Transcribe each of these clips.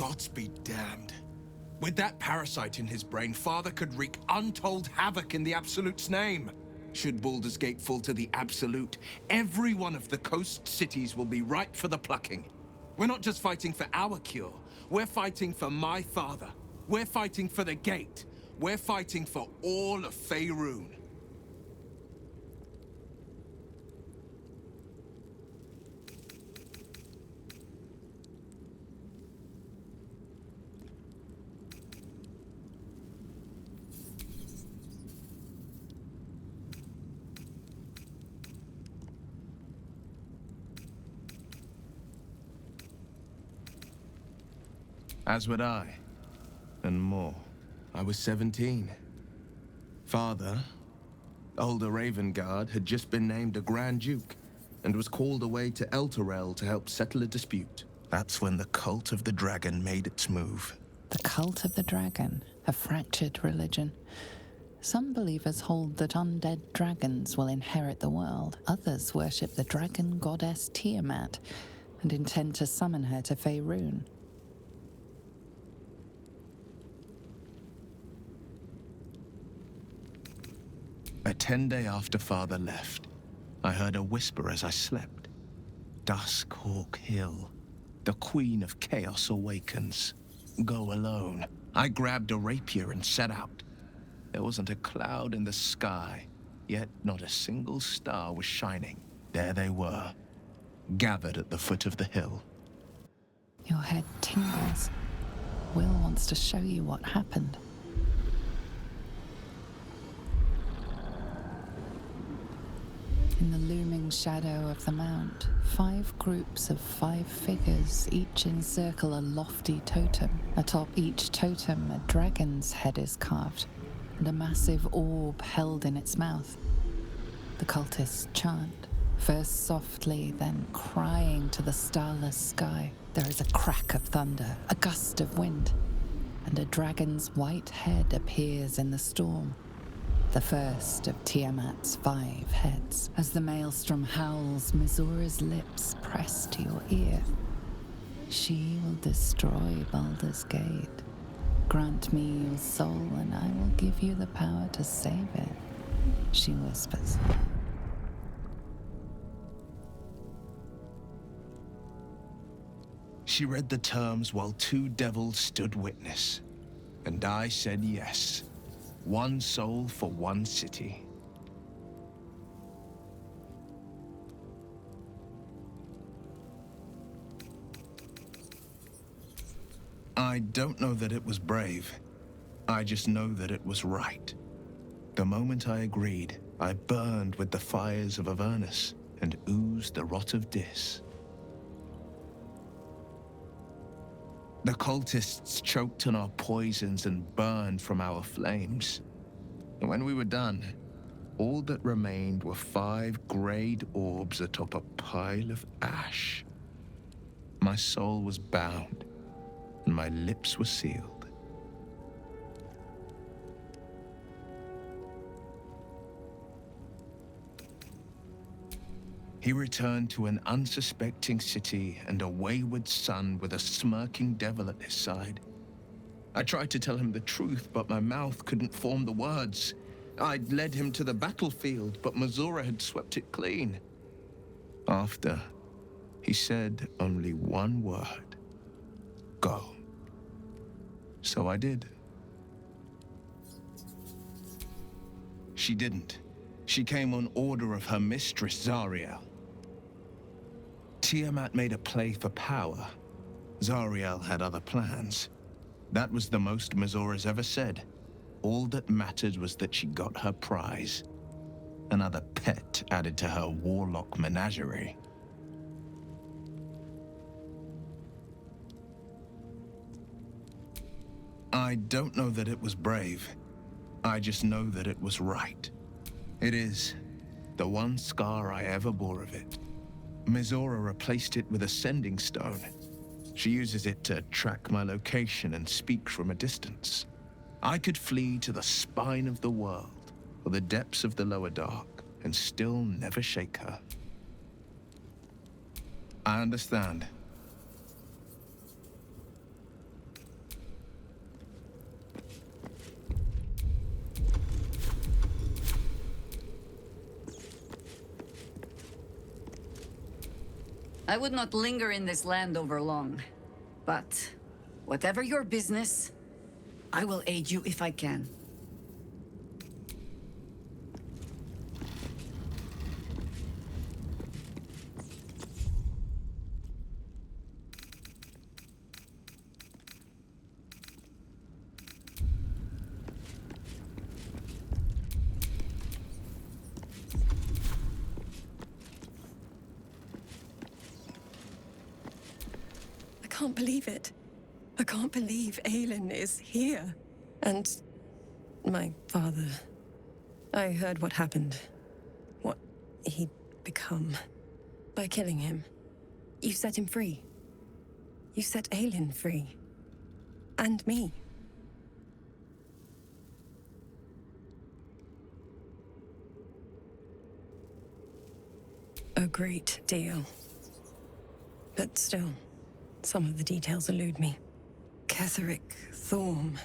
Gods be damned. With that parasite in his brain, Father could wreak untold havoc in the Absolute's name. Should Baldur's Gate fall to the Absolute, every one of the coast cities will be ripe for the plucking. We're not just fighting for our cure, we're fighting for my father. We're fighting for the Gate. We're fighting for all of Faerun. As would I, and more. I was 17. Father, older Ravengard, had just been named a Grand Duke and was called away to Elturel to help settle a dispute. That's when the Cult of the Dragon made its move. The Cult of the Dragon, a fractured religion. Some believers hold that undead dragons will inherit the world. Others worship the dragon goddess Tiamat and intend to summon her to Faerun. A 10-day after Father left, I heard a whisper as I slept. Duskhawk Hill. The Queen of Chaos awakens. Go alone. I grabbed a rapier and set out. There wasn't a cloud in the sky, yet not a single star was shining. There they were, gathered at the foot of the hill. Your head tingles. Will wants to show you what happened. In the looming shadow of the mount, 5 groups of 5 figures each encircle a lofty totem. Atop each totem, a dragon's head is carved, and a massive orb held in its mouth. The cultists chant, first softly, then crying to the starless sky. There is a crack of thunder, a gust of wind, and a dragon's white head appears in the storm. The first of Tiamat's 5 heads. As the maelstrom howls, Mizura's lips press to your ear. She will destroy Baldur's Gate. Grant me your soul and I will give you the power to save it, she whispers. She read the terms while 2 devils stood witness, and I said yes. 1 soul for 1 city. I don't know that it was brave. I just know that it was right. The moment I agreed, I burned with the fires of Avernus and oozed the rot of Dis. The cultists choked on our poisons and burned from our flames. And when we were done, all that remained were 5 grayed orbs atop a pile of ash. My soul was bound, and my lips were sealed. He returned to an unsuspecting city and a wayward son with a smirking devil at his side. I tried to tell him the truth, but my mouth couldn't form the words. I'd led him to the battlefield, but Mizura had swept it clean. After, he said only one word. Go. So I did. She didn't. She came on order of her mistress, Zariel. Tiamat made a play for power. Zariel had other plans. That was the most Mizura's ever said. All that mattered was that she got her prize. Another pet added to her warlock menagerie. I don't know that it was brave. I just know that it was right. It is the one scar I ever bore of it. Mizura replaced it with a sending stone. She uses it to track my location and speak from a distance. I could flee to the spine of the world or the depths of the lower dark and still never shake her. I understand. I would not linger in this land over long. But whatever your business, I will aid you if I can. I can't believe it. I can't believe Aelin is here. And my father. I heard what happened. What he'd become. By killing him. You set him free. You set Aelin free. And me. A great deal. But still, some of the details elude me. Ketheric Thorm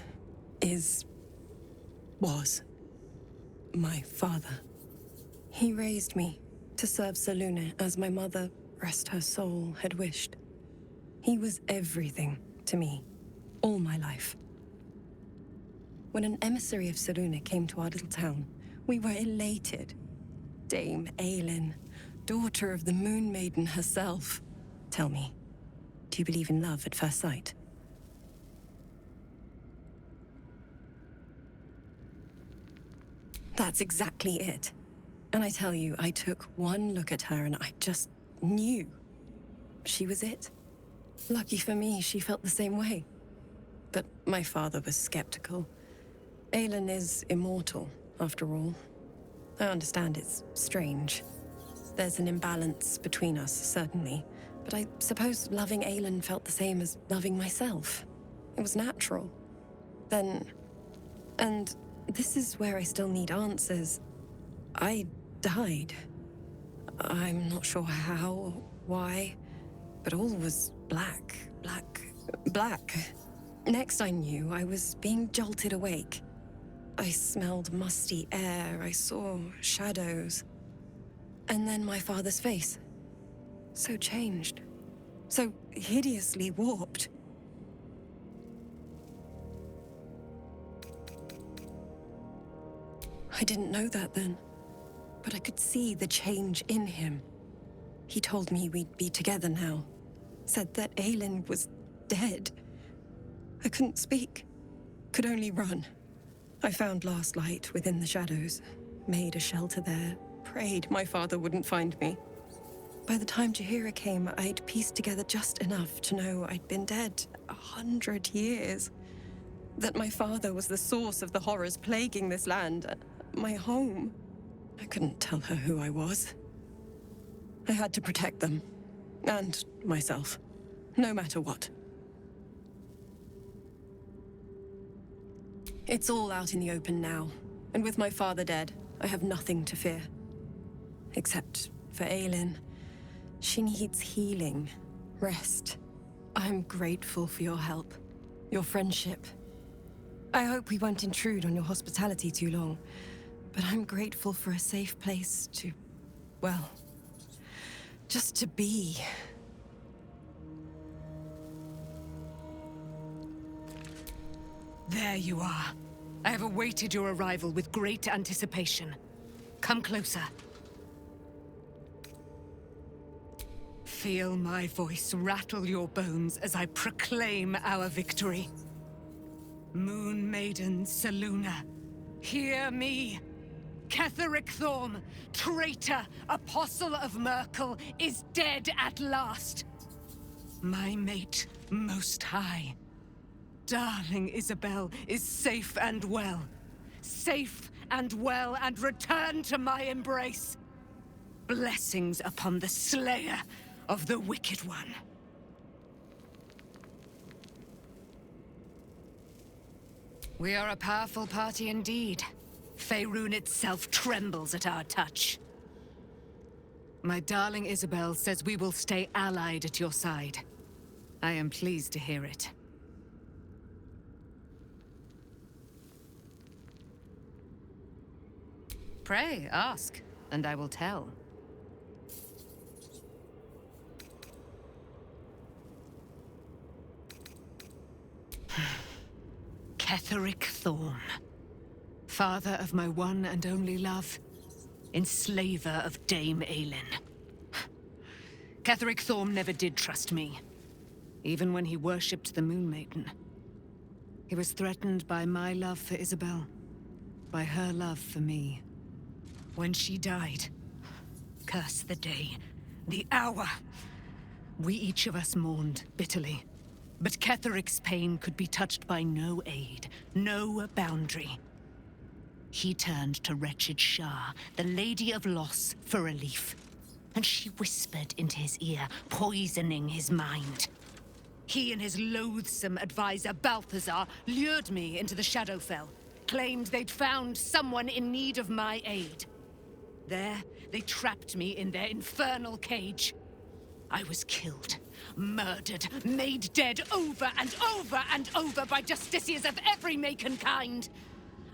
was my father. He raised me to serve Selûne as my mother, rest her soul, had wished. He was everything to me, all my life. When an emissary of Selûne came to our little town, we were elated. Dame Aelin, daughter of the Moon Maiden herself. Tell me, do you believe in love at first sight? That's exactly it. And I tell you, I took one look at her and I just knew. She was it. Lucky for me, she felt the same way. But my father was skeptical. Aelin is immortal, after all. I understand it's strange. There's an imbalance between us, certainly. But I suppose loving Aelin felt the same as loving myself. It was natural. Then... And this is where I still need answers. I died. I'm not sure how, why, but all was black. Next I knew, I was being jolted awake. I smelled musty air, I saw shadows. And then my father's face. So changed. So hideously warped. I didn't know that then, but I could see the change in him. He told me we'd be together now. Said that Aelin was dead. I couldn't speak. Could only run. I found last light within the shadows. Made a shelter there. Prayed my father wouldn't find me. By the time Jaheira came, I'd pieced together just enough to know I'd been dead 100 years. That my father was the source of the horrors plaguing this land. My home. I couldn't tell her who I was. I had to protect them. And myself. No matter what. It's all out in the open now. And with my father dead, I have nothing to fear. Except for Aelin. She needs healing. Rest. I'm grateful for your help. Your friendship. I hope we won't intrude on your hospitality too long. But I'm grateful for a safe place to... well... just to be. There you are. I have awaited your arrival with great anticipation. Come closer. Feel my voice rattle your bones as I proclaim our victory. Moon Maiden Selûne, hear me! Ketheric Thorm, traitor, apostle of Merkel, is dead at last. My mate, Most High. Darling Isabel is safe and well. Safe and well, and returned to my embrace. Blessings upon the slayer of the Wicked One. We are a powerful party indeed. Faerun itself trembles at our touch. My darling Isabel says we will stay allied at your side. I am pleased to hear it. Pray, ask, and I will tell. Ketheric Thorm, father of my one and only love, enslaver of Dame Aelin. Ketheric Thorm never did trust me, even when he worshipped the Moon Maiden. He was threatened by my love for Isabel, by her love for me. When she died, curse the day, the hour, we each of us mourned bitterly. But Ketheric's pain could be touched by no aid, no boundary. He turned to wretched Shah, the Lady of Loss, for relief. And she whispered into his ear, poisoning his mind. He and his loathsome advisor, Balthazar, lured me into the Shadowfell, claimed they'd found someone in need of my aid. There, they trapped me in their infernal cage. I was killed, murdered, made dead over and over and over by justiciars of every make and kind.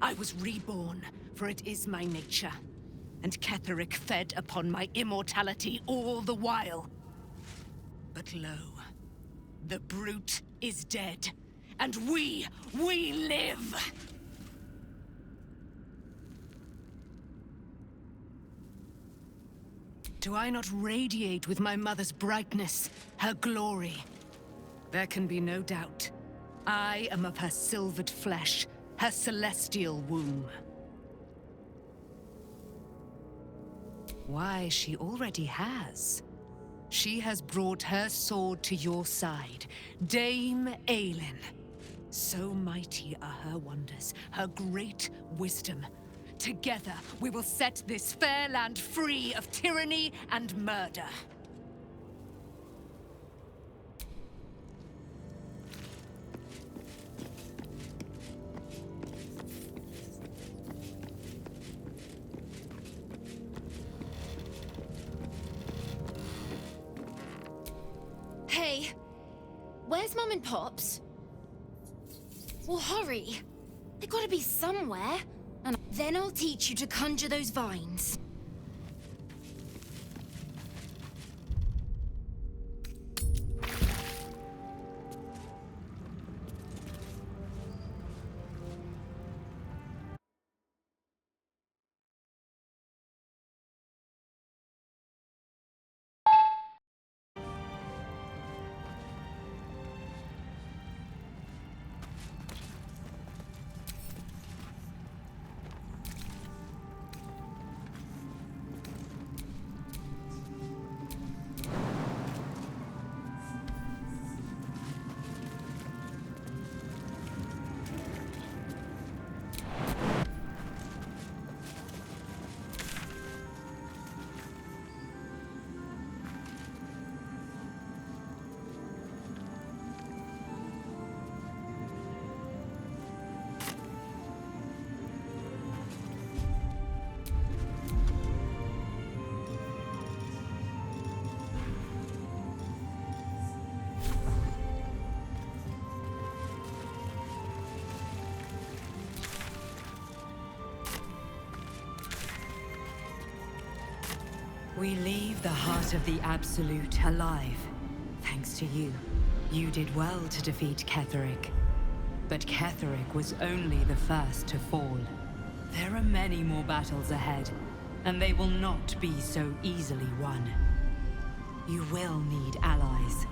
I was reborn, for it is my nature. And Ketheric fed upon my immortality all the while. But lo, the brute is dead, and we live! Do I not radiate with my mother's brightness, her glory? There can be no doubt. I am of her silvered flesh, her celestial womb. Why, she already has. She has brought her sword to your side, Dame Aelin. So mighty are her wonders, her great wisdom. Together, we will set this fair land free of tyranny and murder. Hey, where's Mum and Pops? Well, hurry. They gotta be somewhere. And then I'll teach you to conjure those vines. We leave the heart of the Absolute alive, thanks to you. You did well to defeat Ketheric. But Ketheric was only the first to fall. There are many more battles ahead, and they will not be so easily won. You will need allies.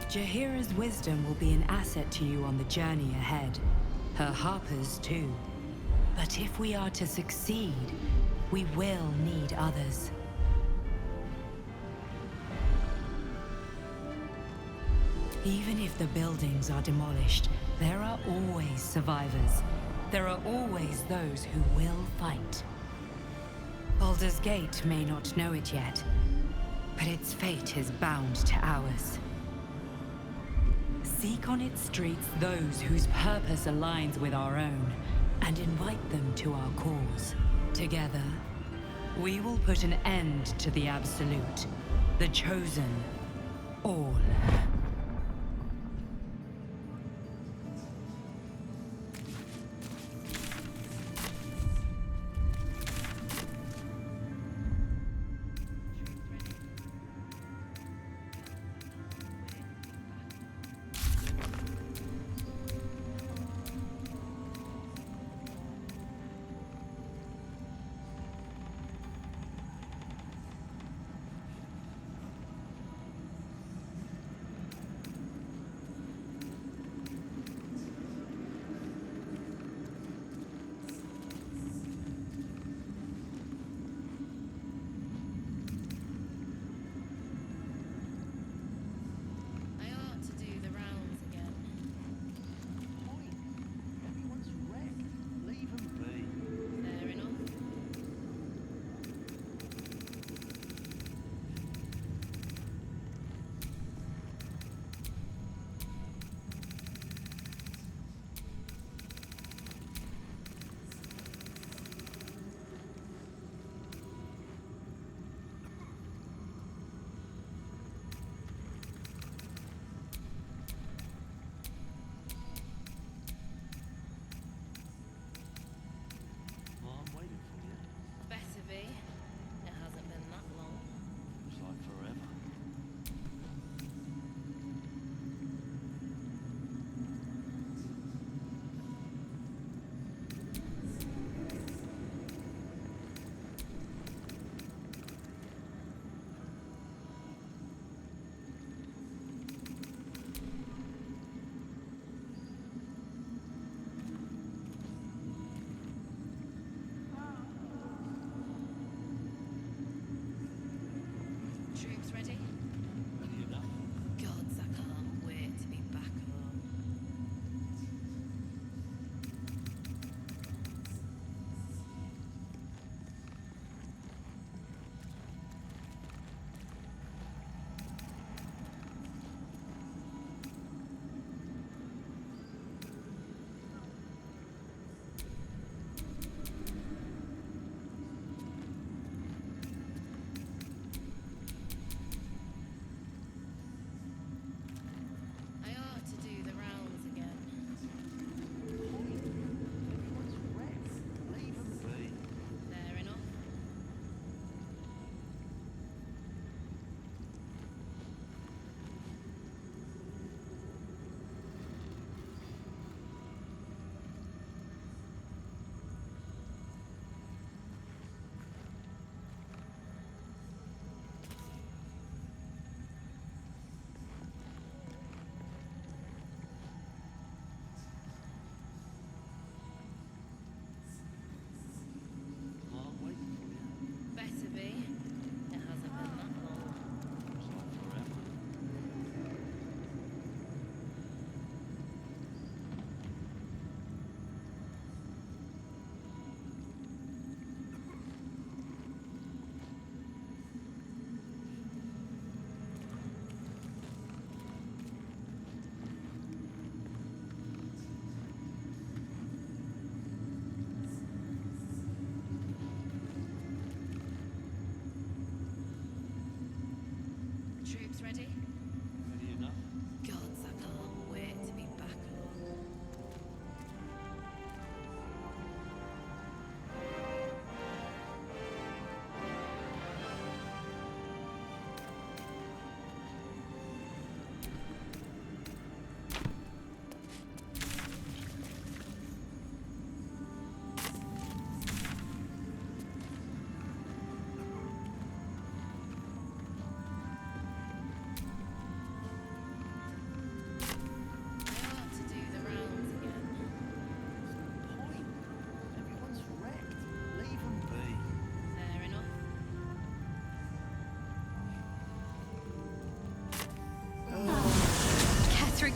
Jaheira's wisdom will be an asset to you on the journey ahead. Her harpers too. But if we are to succeed, we will need others. Even if the buildings are demolished, there are always survivors. There are always those who will fight. Baldur's Gate may not know it yet, but its fate is bound to ours. Seek on its streets those whose purpose aligns with our own, and invite them to our cause. Together, we will put an end to the Absolute, the Chosen, all.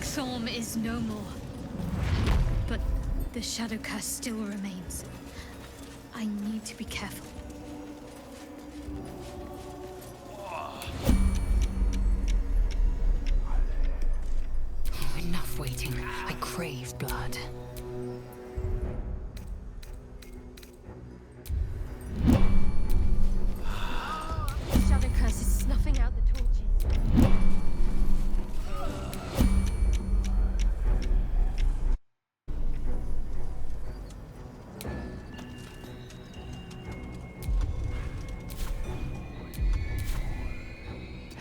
Thorm is no more. But the shadow curse still remains. I need to be careful. Enough waiting. I crave blood. The shadow curse is snuffing out the torches.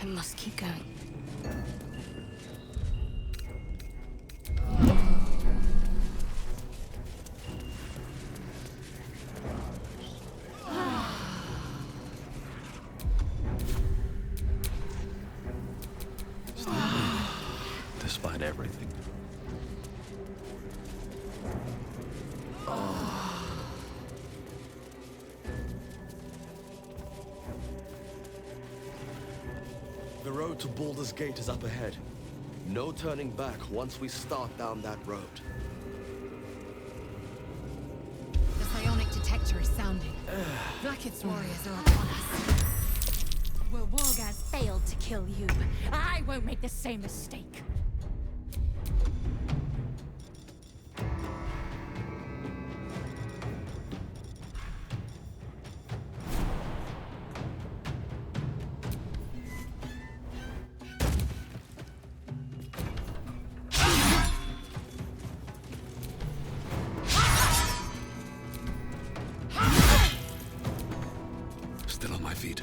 I must keep going. Despite everything. The road to Baldur's Gate is up ahead. No turning back once we start down that road. The psionic detector is sounding. Blacket's warriors are upon us. Well, Wargaz failed to kill you. I won't make the same mistake. Still on my feet.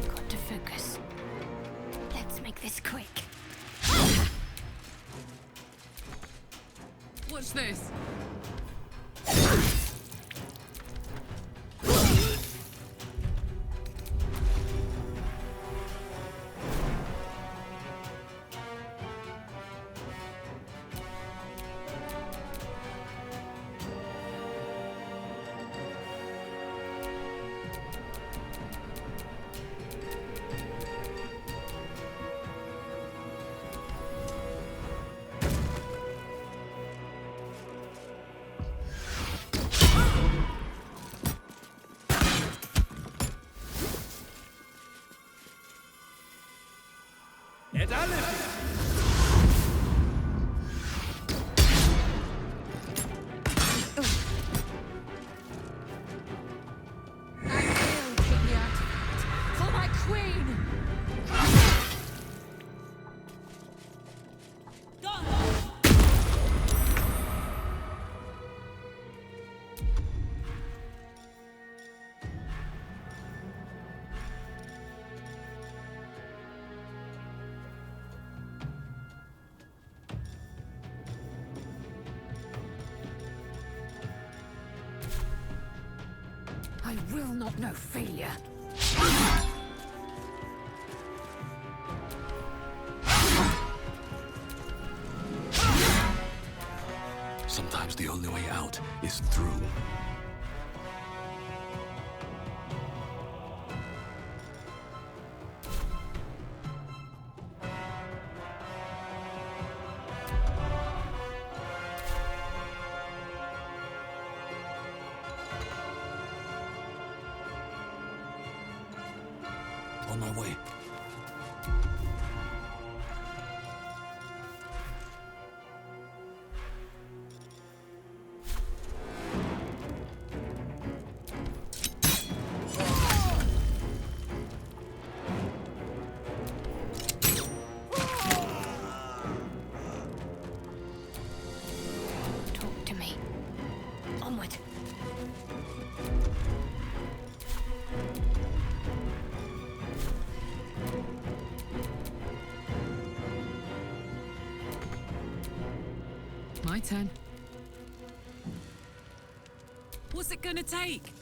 Got to focus. Let's make this quick. What's this? For my queen! I will not know failure. Sometimes the only way out is through. On my way. Talk to me. Onward. My turn. What's it gonna take?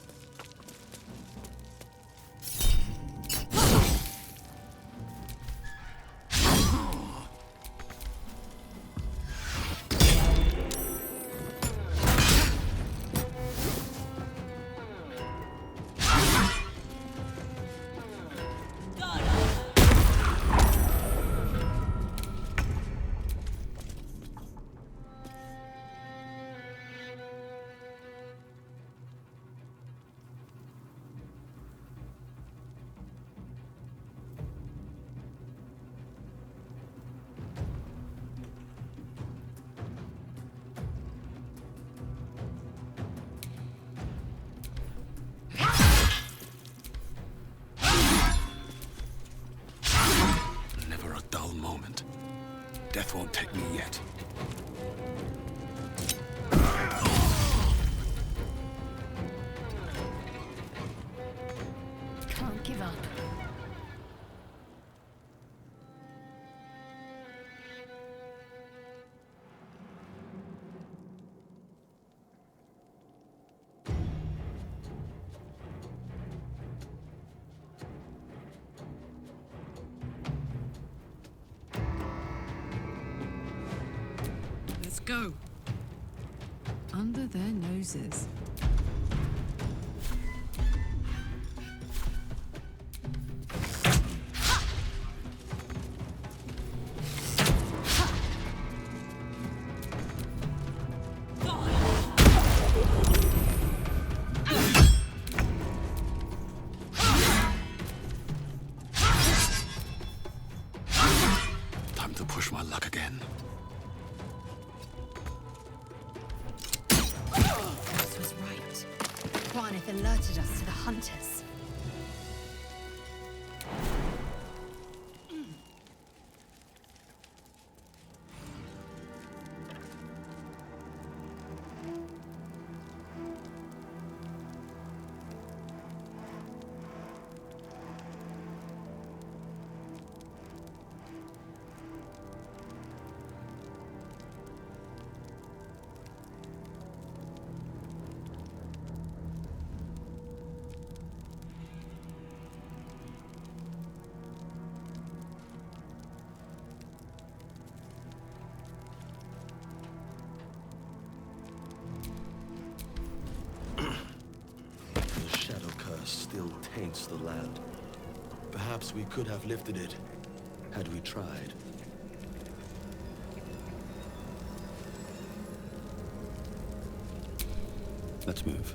Never a dull moment. Death won't take me yet. Can't give up. Let's go. Under their noses. Time to push my luck again. This was right. Kwanith alerted us to the hunters. The shadow curse still taints the land. Perhaps we could have lifted it, had we tried. Let's move.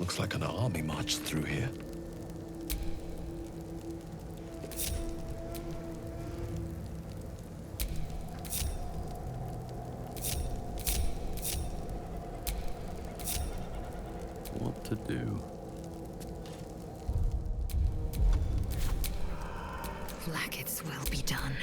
Looks like an army marched through here. What to do? Blackets will be done.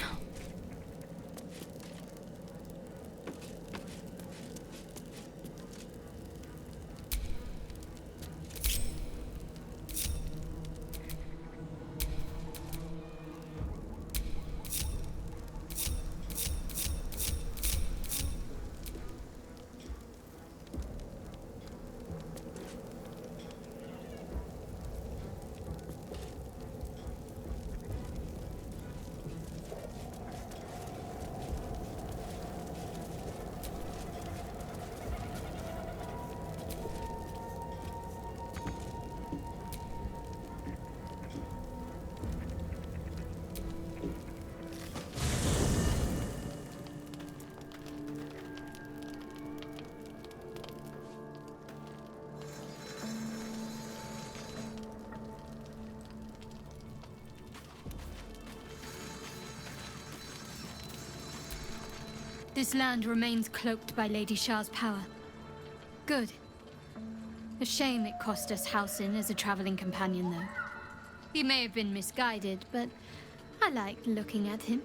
This land remains cloaked by Lady Shah's power. Good. A shame it cost us Halsin as a traveling companion, though. He may have been misguided, but I liked looking at him.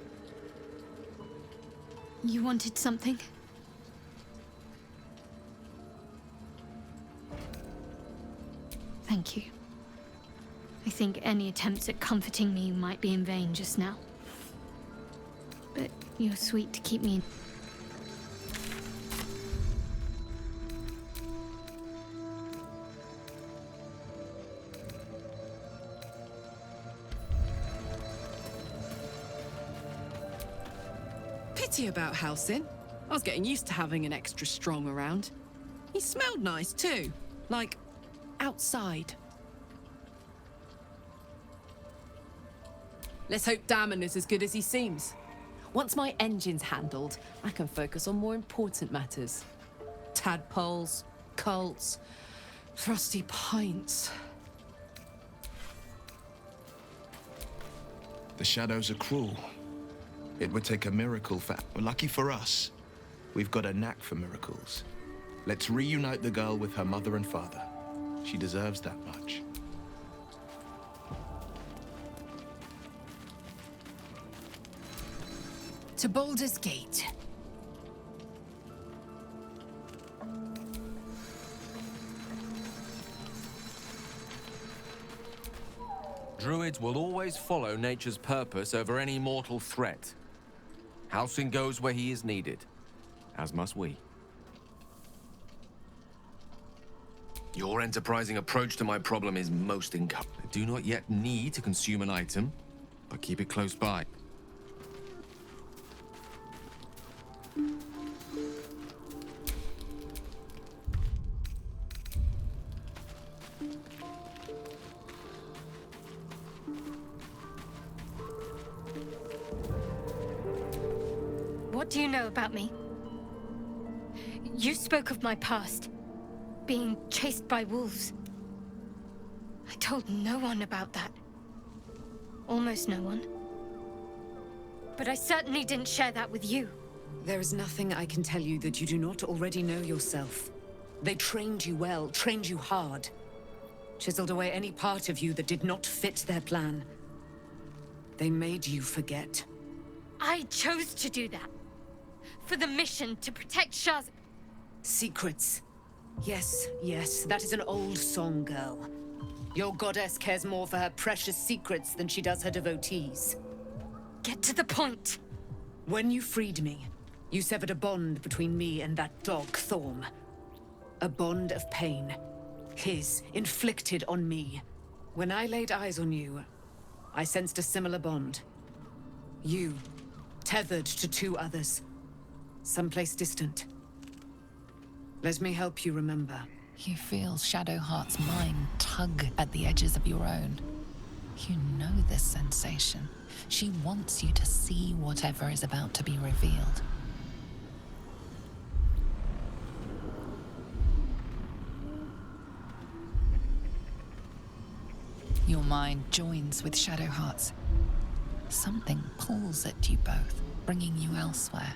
You wanted something? Thank you. I think any attempts at comforting me might be in vain just now. But you're sweet to keep me. Pity about Halsin. I was getting used to having an extra strong around. He smelled nice too, like outside. Let's hope Damon is as good as he seems. Once my engine's handled, I can focus on more important matters. Tadpoles, cults, frosty pints. The shadows are cruel. It would take a miracle for... Lucky for us, we've got a knack for miracles. Let's reunite the girl with her mother and father. She deserves that much. To Baldur's Gate. Druids will always follow nature's purpose over any mortal threat. Halsin goes where he is needed, as must we. Your enterprising approach to my problem is most encouraging. I do not yet need to consume an item, but keep it close by. What do you know about me? You spoke of my past, being chased by wolves. I told no one about that. Almost no one. But I certainly didn't share that with you. There is nothing I can tell you that you do not already know yourself. They trained you well, trained you hard. Chiseled away any part of you that did not fit their plan. They made you forget. I chose to do that. For the mission to protect Shah's... Secrets. Yes, yes, that is an old song, girl. Your goddess cares more for her precious secrets than she does her devotees. Get to the point. When you freed me, you severed a bond between me and that dog, Thorm. A bond of pain. His, inflicted on me. When I laid eyes on you, I sensed a similar bond. You, tethered to two others. Someplace distant. Let me help you remember. You feel Shadowheart's mind tug at the edges of your own. You know this sensation. She wants you to see whatever is about to be revealed. Your mind joins with Shadowheart's. Something pulls at you both, bringing you elsewhere.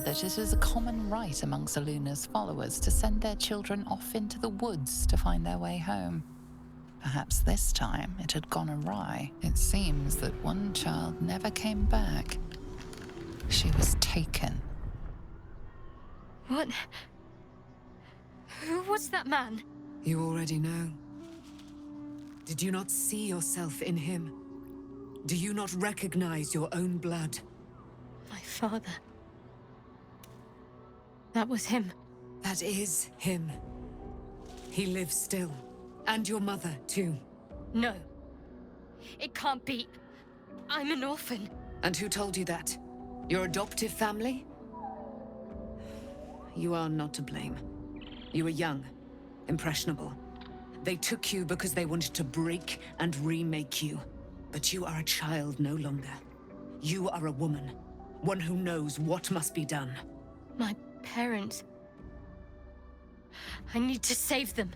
That it is a common right among Selûne's followers to send their children off into the woods to find their way home. Perhaps this time it had gone awry. It seems that one child never came back. She was taken. What? Who was that man? You already know. Did you not see yourself in him? Do you not recognize your own blood? My father. That was him. That is him. He lives still. And your mother, too. No. It can't be. I'm an orphan. And who told you that? Your adoptive family? You are not to blame. You were young, impressionable. They took you because they wanted to break and remake you. But you are a child no longer. You are a woman. One who knows what must be done. My parents. I need to save them.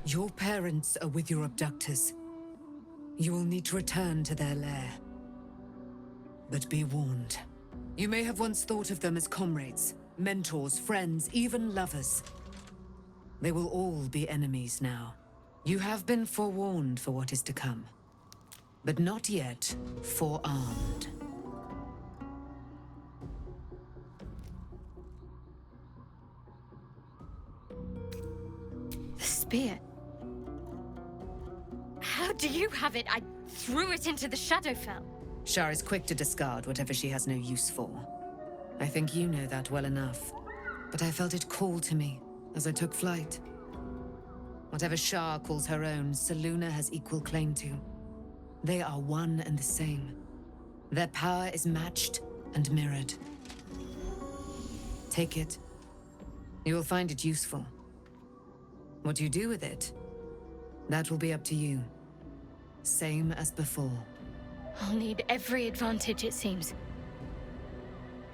Your parents are with your abductors. You will need to return to their lair. But be warned. You may have once thought of them as comrades, mentors, friends, even lovers. They will all be enemies now. You have been forewarned for what is to come, but not yet forearmed. The spear. How do you have it? I threw it into the Shadowfell. Shar is quick to discard whatever she has no use for. I think you know that well enough. But I felt it call to me as I took flight. Whatever Shar calls her own, Selûne has equal claim to. They are one and the same. Their power is matched and mirrored. Take it. You will find it useful. What you do with it, that will be up to you. Same as before. I'll need every advantage, it seems.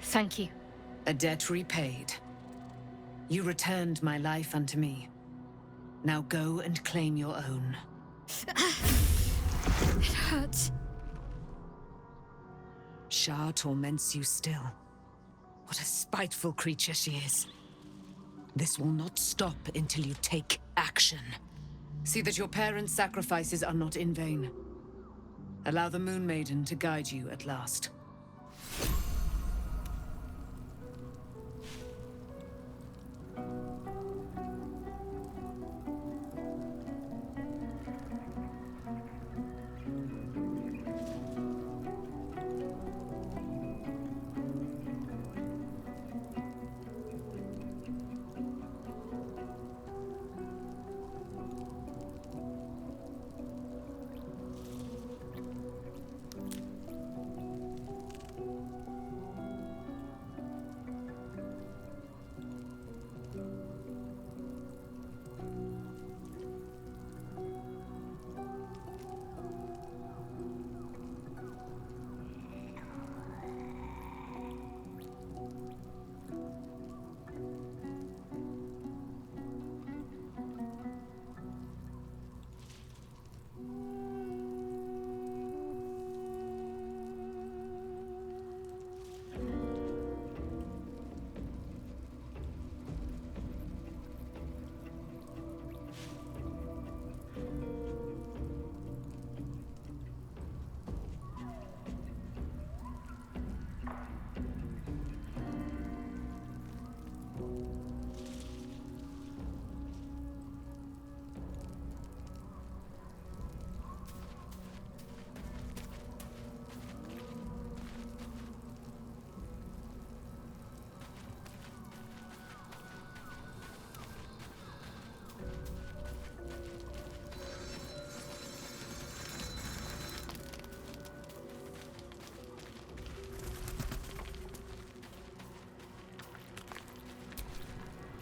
Thank you. A debt repaid. You returned my life unto me. Now go and claim your own. It hurts. Shar torments you still. What a spiteful creature she is. This will not stop until you take action. See that your parents' sacrifices are not in vain. Allow the Moon Maiden to guide you at last.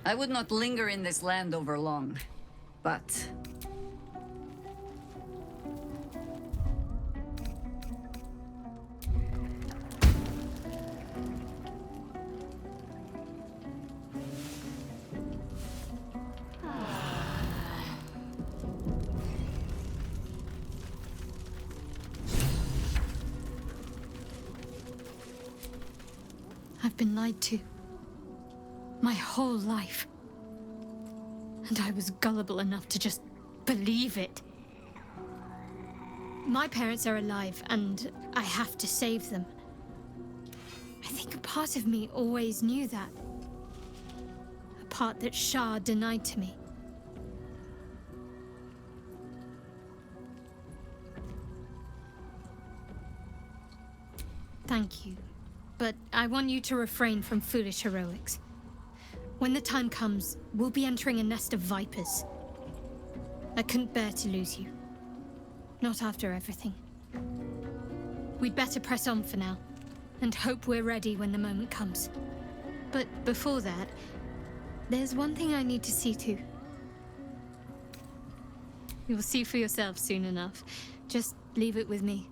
I would not linger in this land over long, but... I've been lied to. My whole life. And I was gullible enough to just believe it. My parents are alive, and I have to save them. I think a part of me always knew that. A part that Shah denied to me. Thank you. But I want you to refrain from foolish heroics. When the time comes, we'll be entering a nest of vipers. I couldn't bear to lose you. Not after everything. We'd better press on for now, and hope we're ready when the moment comes. But before that, there's one thing I need to see to. You'll see for yourself soon enough. Just leave it with me.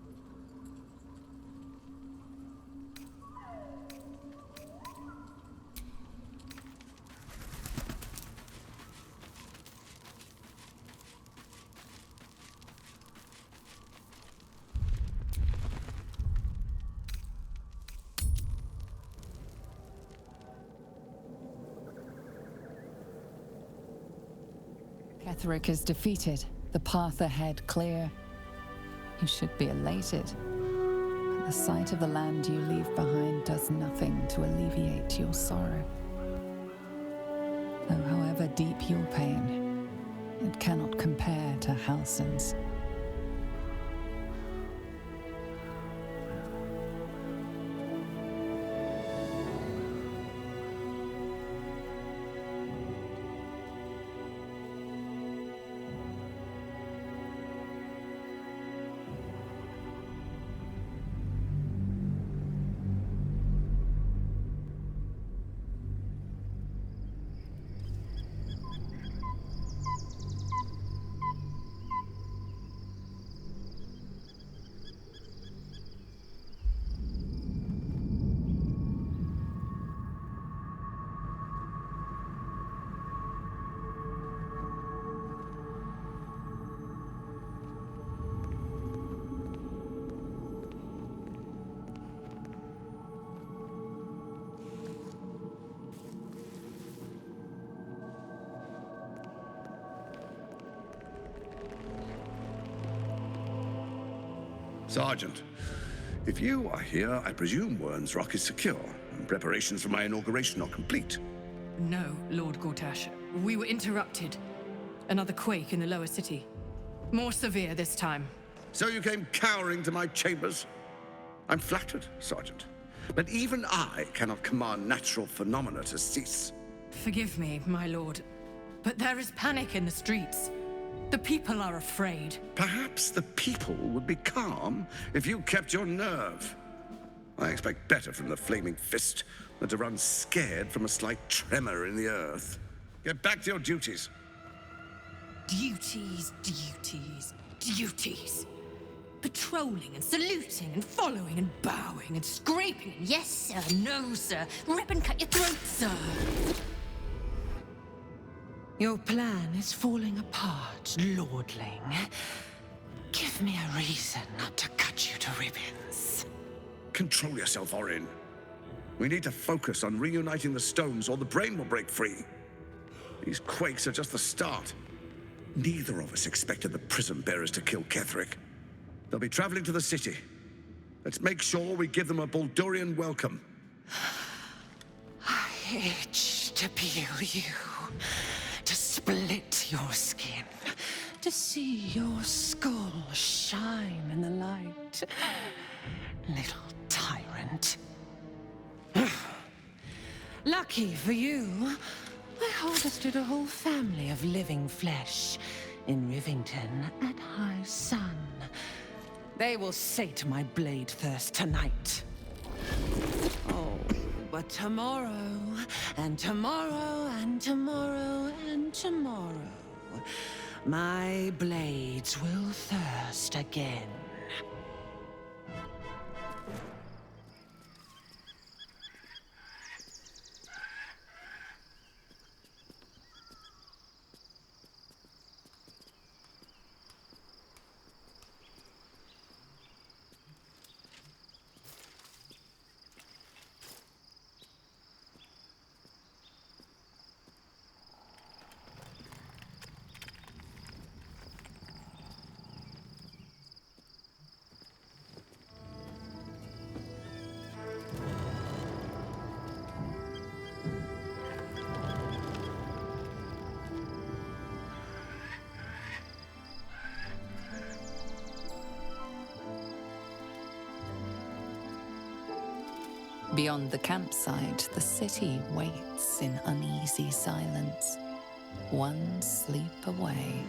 Ketheric is defeated, the path ahead clear. You should be elated. But the sight of the land you leave behind does nothing to alleviate your sorrow. Though however deep your pain, it cannot compare to Halsin's. Sergeant, if you are here, I presume Wern's Rock is secure, and preparations for my inauguration are complete. No, Lord Gortash. We were interrupted. Another quake in the lower city. More severe this time. So you came cowering to my chambers? I'm flattered, Sergeant. But even I cannot command natural phenomena to cease. Forgive me, my lord, but there is panic in the streets. The people are afraid. Perhaps the people would be calm if you kept your nerve. I expect better from the Flaming Fist than to run scared from a slight tremor in the earth. Get back to your duties. Duties, duties, duties. Patrolling and saluting and following and bowing and scraping. Yes, sir. No, sir. Rip and cut your throat, sir. Your plan is falling apart, lordling. Give me a reason not to cut you to ribbons. Control yourself, Orin. We need to focus on reuniting the stones or the brain will break free. These quakes are just the start. Neither of us expected the prison bearers to kill Ketheric. They'll be traveling to the city. Let's make sure we give them a Baldurian welcome. I itch to peel you, to split your skin, to see your skull shine in the light. Little tyrant. Lucky for you, I harvested a whole family of living flesh in Rivington at high sun. They will sate my blade thirst tonight. Oh, but tomorrow, and tomorrow, and tomorrow, and tomorrow, my blades will thirst again. Beyond the campsite, the city waits in uneasy silence, one sleep away.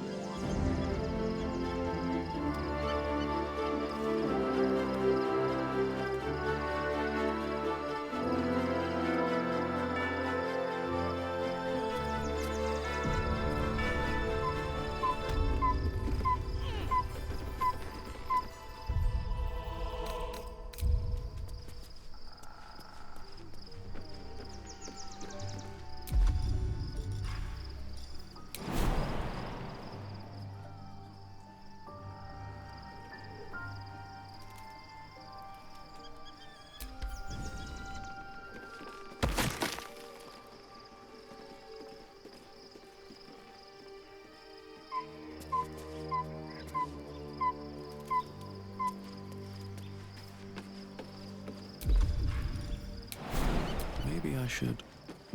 Maybe I should...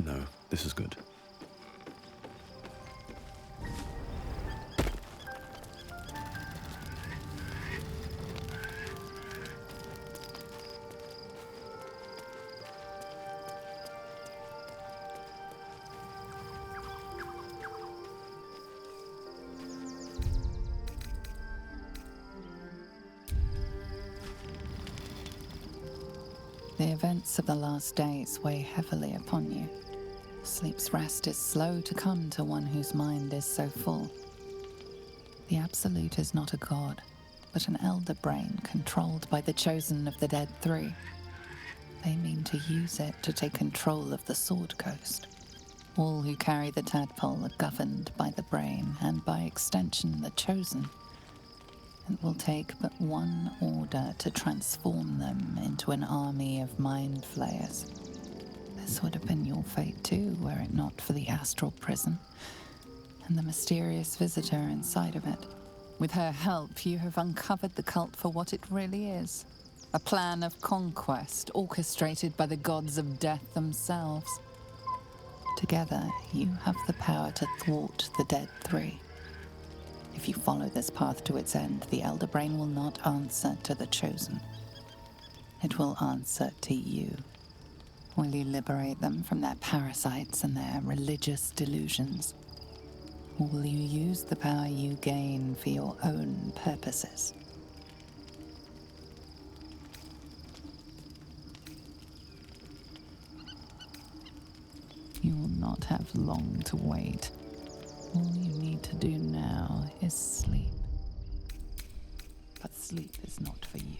No, this is good. The events of the last days weigh heavily upon you. Sleep's rest is slow to come to one whose mind is so full. The Absolute is not a god, but an elder brain controlled by the chosen of the Dead Three. They mean to use it to take control of the Sword Coast. All who carry the tadpole are governed by the brain, and by extension the chosen. It will take but one order to transform them into an army of mind flayers. This would have been your fate too, were it not for the astral prison and the mysterious visitor inside of it. With her help, you have uncovered the cult for what it really is. A plan of conquest orchestrated by the gods of death themselves. Together, you have the power to thwart the Dead Three. If you follow this path to its end, the Elder Brain will not answer to the Chosen. It will answer to you. Will you liberate them from their parasites and their religious delusions? Or will you use the power you gain for your own purposes? You will not have long to wait. All you need to do now is sleep. But sleep is not for you.